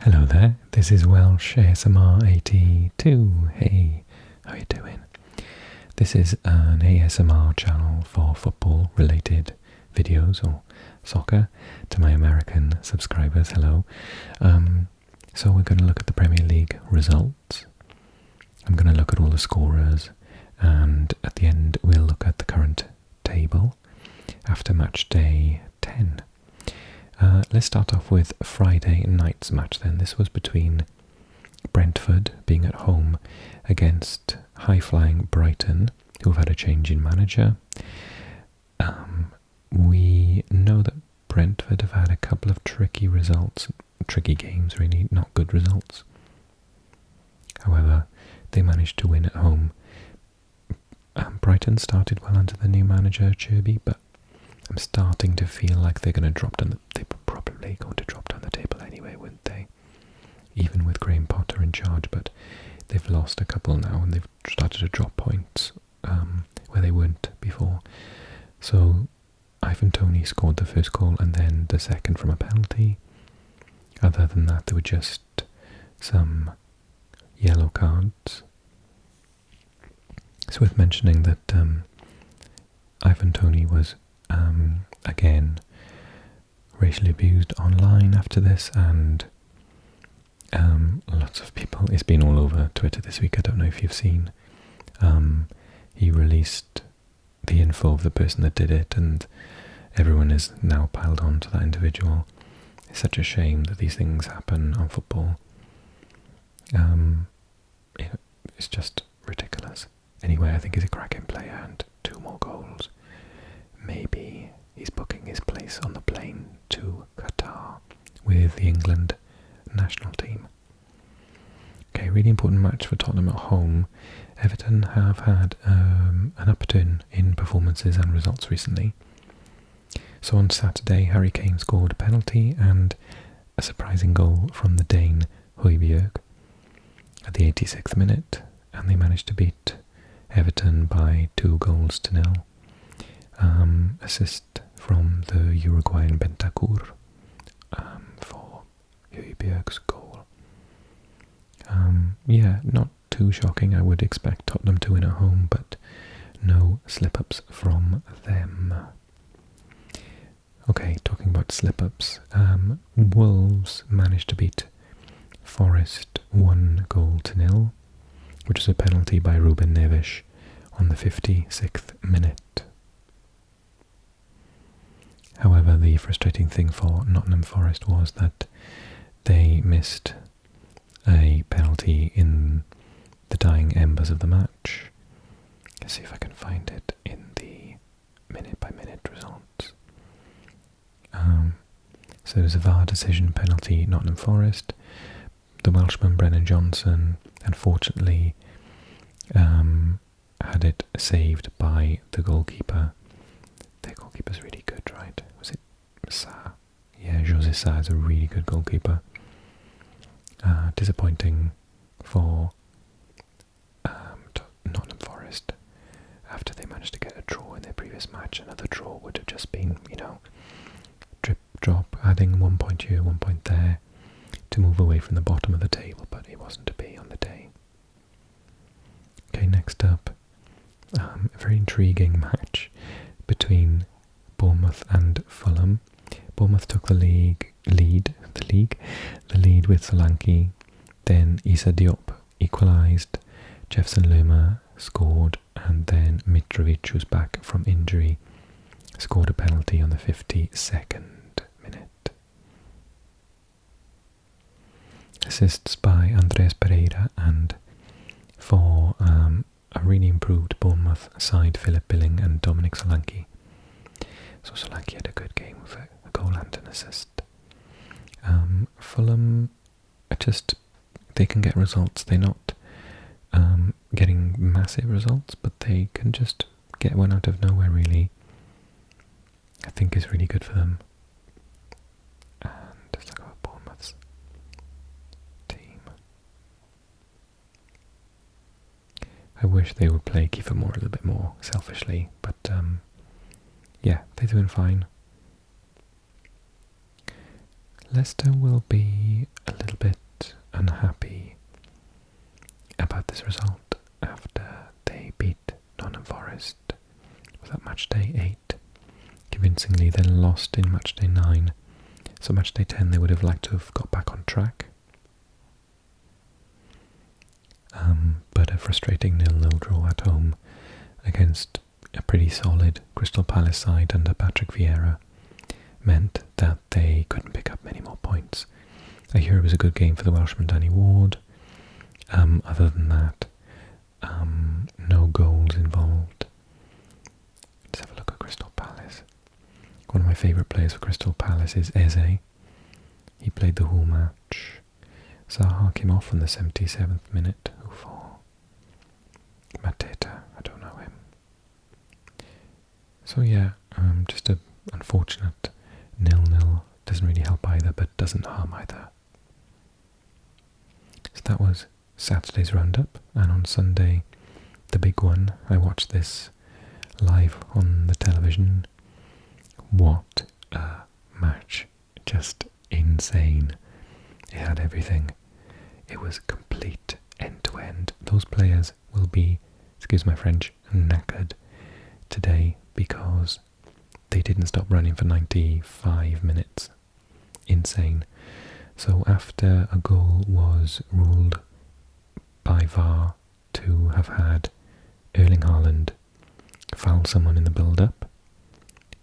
Hello there, this is Welsh ASMR 82. Hey, how you doing? This is an ASMR channel for football related videos or soccer to my American subscribers. Hello. So we're going to look at the Premier League results. I'm going to look at all the scorers, and at the end we'll look at the current table after match day 10. Let's start off with Friday night's match then. This was between Brentford being at home against high-flying Brighton, who have had a change in manager. We know that Brentford have had a couple of tricky games really, not good results. However, they managed to win at home. Brighton started well under the new manager, Cherby, but I'm starting to feel like they're going to drop down. They're probably going to drop down the table anyway, wouldn't they? Even with Graham Potter in charge, but they've lost a couple now and they've started to drop points where they weren't before. So Ivan Toney scored the first goal and then the second from a penalty. Other than that, there were just some yellow cards. It's worth mentioning that Ivan Toney was again racially abused online after this, and lots of people, it's been all over Twitter this week, I don't know if you've seen, he released the info of the person that did it and everyone is now piled on to that individual. It's such a shame that these things happen on football. It's just ridiculous. Anyway, I think he's a cracking player, and 2 more goals. Maybe he's booking his place on the plane to Qatar with the England national team. Okay, really important match for Tottenham at home. Everton have had an upturn in performances and results recently. So on Saturday, Harry Kane scored a penalty and a surprising goal from the Dane Højbjerg at the 86th minute, and they managed to beat Everton by 2-0. Assist from the Uruguayan Bentancur for Højbjerg's goal. Yeah, not too shocking. I would expect Tottenham to win at home, but no slip-ups from them. Okay, talking about slip-ups, Wolves managed to beat Forest 1-0, which was a penalty by Ruben Neves on the 56th minute. However, the frustrating thing for Nottingham Forest was that they missed a penalty in the dying embers of the match. Let's see if I can find it in the minute-by-minute results. So there's a VAR decision penalty, Nottingham Forest. The Welshman Brennan Johnson, unfortunately, had it saved by the goalkeeper. Their goalkeeper's really good, right? Was it Sa? Yeah, Jose Sa is a really good goalkeeper. Disappointing for Nottingham Forest after they managed to get a draw in their previous match. Another draw would have just been, drip, drop, adding 1 point here, 1 point there to move away from the bottom of the table, but it wasn't to be on the day. Okay, next up, a very intriguing match between Bournemouth and Fulham. Bournemouth took the lead with Solanke, then Issa Diop equalised, Jefferson Lerma scored, and then Mitrovic, who's back from injury, scored a penalty on the 52nd minute. Assists by Andreas Pereira, and for a really improved Bournemouth side, Philip Billing and Dominic Solanke. So Solanke had a good game with a goal and an assist. Fulham, they can get results. They're not getting massive results, but they can just get one out of nowhere, really. I think is really good for them. And let's look at Bournemouth's team. I wish they would play Kiefer Moore a little bit more selfishly, but yeah, they're doing fine. Leicester will be a little bit unhappy about this result after they beat Nottingham Forest. Was that Matchday 8? Convincingly, then lost in Matchday 9. So Matchday 10 they would have liked to have got back on track. But a frustrating 0-0 draw at home against a pretty solid Crystal Palace side under Patrick Vieira meant that they couldn't pick up many more points. I hear it was a good game for the Welshman Danny Ward. Other than that, no goals involved. Let's have a look at Crystal Palace. One of my favourite players for Crystal Palace is Eze. He played the whole match. Zaha came off in the 77th minute. Who for? Mateta, I don't know him. So yeah, just a unfortunate 0-0. Doesn't really help either, but doesn't harm either. So that was Saturday's roundup, and on Sunday, the big one. I watched this live on the television. What a match. Just insane. It had everything. It was complete end to end. Those players will be, excuse my French, knackered today because they didn't stop running for 95 minutes. Insane. So after a goal was ruled by VAR to have had Erling Haaland foul someone in the build-up.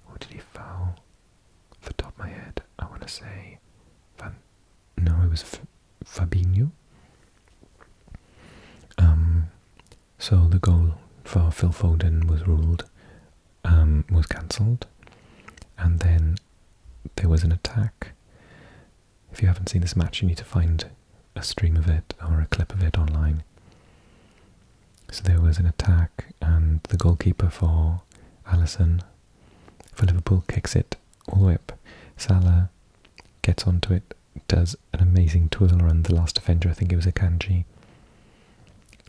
Who did he foul? Off the top of my head, I want to say no, it was Fabinho. So the goal for Phil Foden was ruled, was cancelled, and then there was an attack. If you haven't seen this match, you need to find a stream of it or a clip of it online. So there was an attack, and the goalkeeper for Alisson for Liverpool kicks it all the way up. Salah gets onto it, does an amazing twirl around the last defender, I think it was Akanji,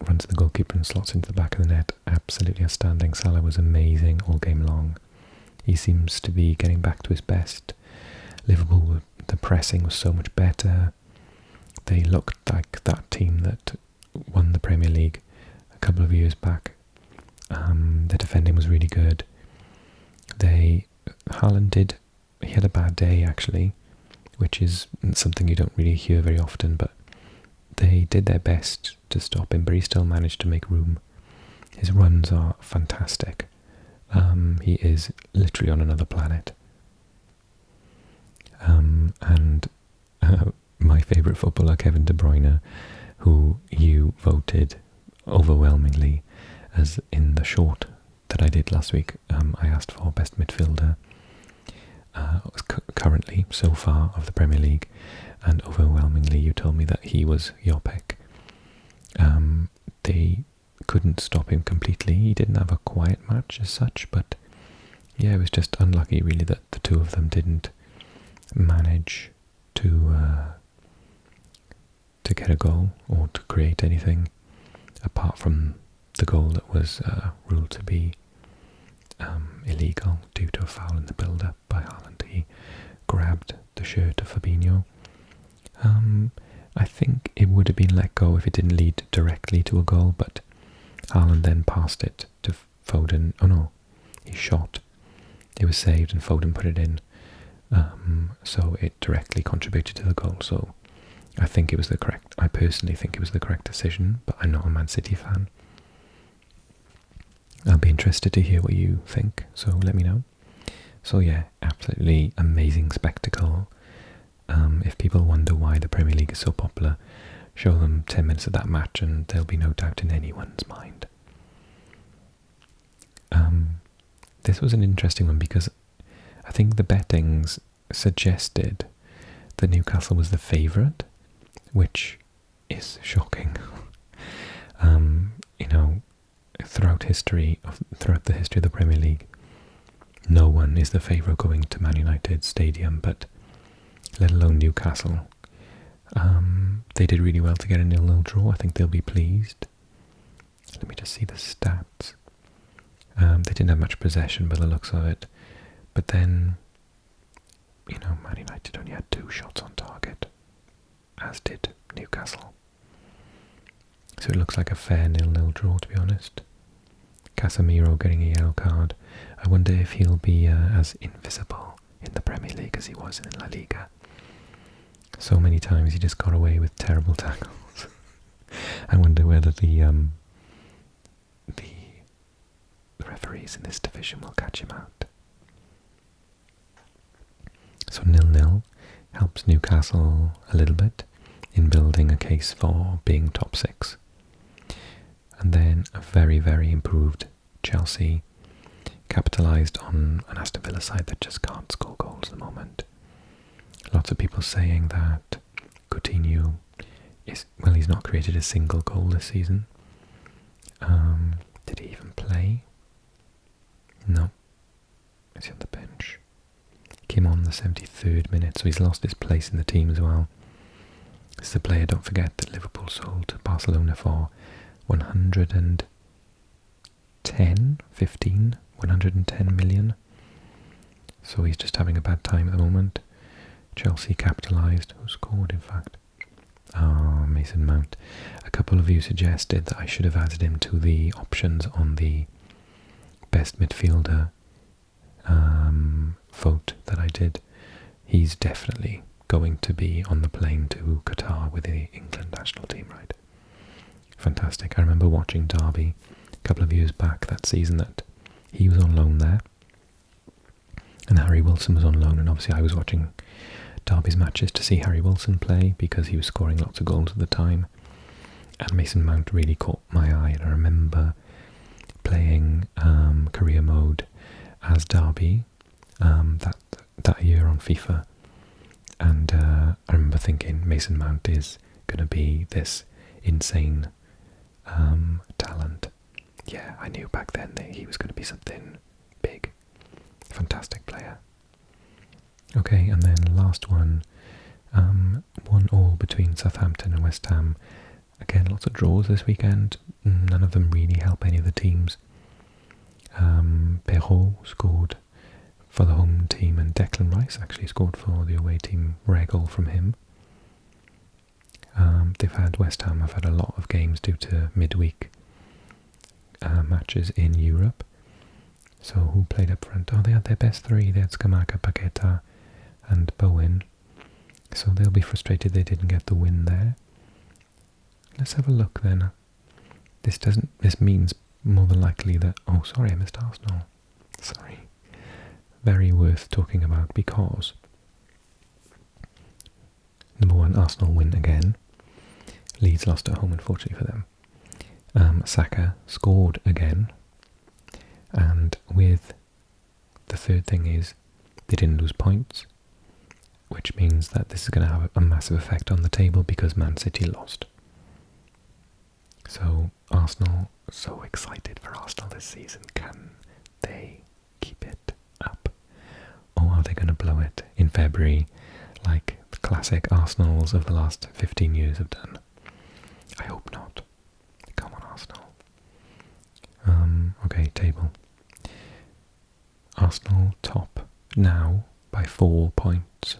runs to the goalkeeper and slots into the back of the net. Absolutely outstanding. Salah was amazing all game long. He seems to be getting back to his best. Liverpool, the pressing was so much better. They looked like that team that won the Premier League a couple of years back. The defending was really good. Haaland he had a bad day actually, which is something you don't really hear very often, but they did their best to stop him, but he still managed to make room. His runs are fantastic. He is literally on another planet. And my favourite footballer, Kevin De Bruyne, who you voted overwhelmingly as in the short that I did last week. I asked for best midfielder currently, so far, of the Premier League, and overwhelmingly you told me that he was your pick. They couldn't stop him completely. He didn't have a quiet match as such, but yeah, it was just unlucky really that the two of them didn't manage to get a goal or to create anything apart from the goal that was ruled to be illegal due to a foul in the build-up by Haaland. He grabbed the shirt of Fabinho. I think it would have been let go if it didn't lead directly to a goal, but Haaland then passed it to Foden. Oh no, he shot. It was saved and Foden put it in. So it directly contributed to the goal. So I personally think it was the correct decision, but I'm not a Man City fan. I'll be interested to hear what you think, so let me know. So yeah, absolutely amazing spectacle. If people wonder why the Premier League is so popular, show them 10 minutes of that match and there'll be no doubt in anyone's mind. This was an interesting one because I think the bettings suggested that Newcastle was the favourite, which is shocking. Throughout the history of the Premier League, no one is the favourite going to Man United Stadium, but let alone Newcastle. They did really well to get a 0-0 draw. I think they'll be pleased. Let me just see the stats. They didn't have much possession by the looks of it, but then, Man United only had 2 shots on target, as did Newcastle. So it looks like a fair 0-0 draw, to be honest. Casemiro getting a yellow card. I wonder if he'll be as invisible in the Premier League as he was in La Liga. So many times he just got away with terrible tackles. I wonder whether the referees in this division will catch him out. So 0-0 helps Newcastle a little bit in building a case for being top 6. And then a very, very improved Chelsea capitalised on an Aston Villa side that just can't score goals at the moment. Lots of people saying that Coutinho he's not created a single goal this season. Did he even play? No. Is he on the bench? Came on the 73rd minute, so he's lost his place in the team as well. This is a player, don't forget, that Liverpool sold to Barcelona for 110 million. So he's just having a bad time at the moment. Chelsea capitalised. Who scored, in fact? Mason Mount. A couple of you suggested that I should have added him to the options on the best midfielder vote that I did. He's definitely going to be on the plane to Qatar with the England national team, right? Fantastic. I remember watching Derby a couple of years back that season that he was on loan there, and Harry Wilson was on loan, and obviously I was watching Derby's matches to see Harry Wilson play because he was scoring lots of goals at the time, and Mason Mount really caught my eye. And I remember playing career mode as Derby that year on FIFA, and I remember thinking Mason Mount is going to be this insane talent. Yeah, I knew back then that he was going to be something big. Fantastic player. Okay, and then last one, 1-1 between Southampton and West Ham. Again, lots of draws this weekend. None of them really help any of the teams. Perrault scored for the home team, and Declan Rice actually scored for the away team. Rare goal from him. West Ham have had a lot of games due to midweek matches in Europe. So who played up front? Oh, they had their best three. They had Scamacca, Paqueta and Bowen. So they'll be frustrated they didn't get the win there. Let's have a look then. This means more than likely that... Oh, sorry, I missed Arsenal. Sorry. Very worth talking about because... Number 1, Arsenal win again. Leeds lost at home, unfortunately for them. Saka scored again. And with the third thing is they didn't lose points, which means that this is going to have a massive effect on the table because Man City lost. So Arsenal, so excited for Arsenal this season. Can they keep it up? Or are they going to blow it in February like the classic Arsenals of the last 15 years have done? I hope not. Come on, Arsenal. Okay, table. Arsenal top now by 4 points.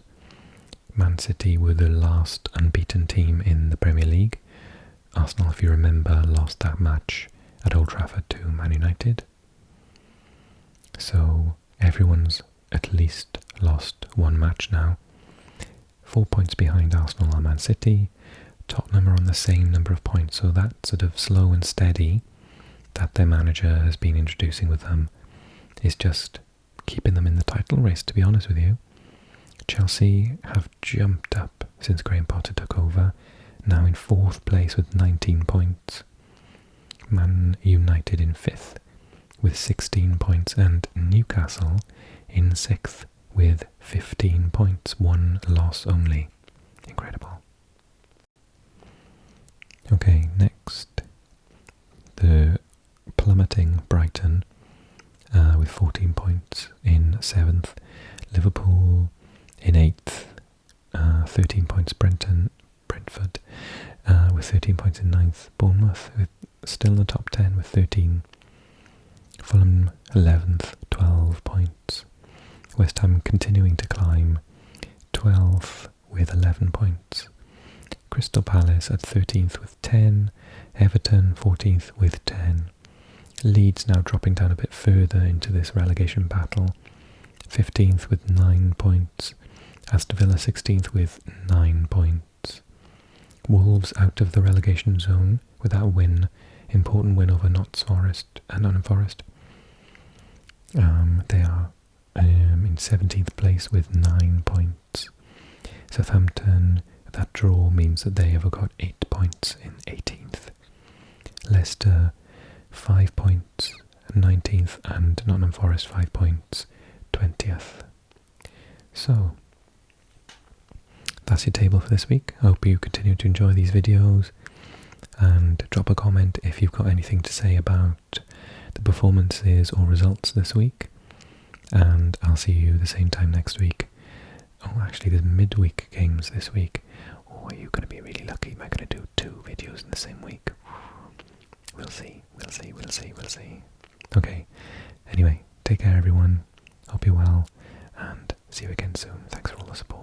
Man City were the last unbeaten team in the Premier League. Arsenal, if you remember, lost that match at Old Trafford to Man United. So everyone's at least lost one match now. 4 points behind Arsenal are Man City. Tottenham are on the same number of points, so that sort of slow and steady that their manager has been introducing with them is just keeping them in the title race, to be honest with you. Chelsea have jumped up since Graham Potter took over, now in 4th place with 19 points. Man United in 5th with 16 points, and Newcastle in 6th with 15 points, 1 loss only. Incredible. Okay, next, the plummeting Brighton with 14 points in 7th. Liverpool in 8th, 13 points. Brentford with 13 points in 9th. Bournemouth still in the top 10 with 13. Fulham 11th, 12 points. West Ham continuing to climb, 12th with 11 points. Crystal Palace at 13th with 10. Everton 14th with 10. Leeds now dropping down a bit further into this relegation battle. 15th with 9 points. Aston Villa 16th with 9 points. Wolves out of the relegation zone with that win. Important win over Nottingham Forest. They are in 17th place with 9 points. Southampton, that draw means that they have got 8 points in 18th. Leicester 5 points, 19th, and Nottingham Forest 5 points, 20th. So, that's your table for this week. I hope you continue to enjoy these videos, and drop a comment if you've got anything to say about the performances or results this week. And I'll see you the same time next week. Oh, actually there's midweek games this week. Oh, are you going to be really lucky? Am I going to do 2 videos in the same week? We'll see. Okay, anyway, take care everyone. Hope you're well, and see you again soon. Thanks for all the support.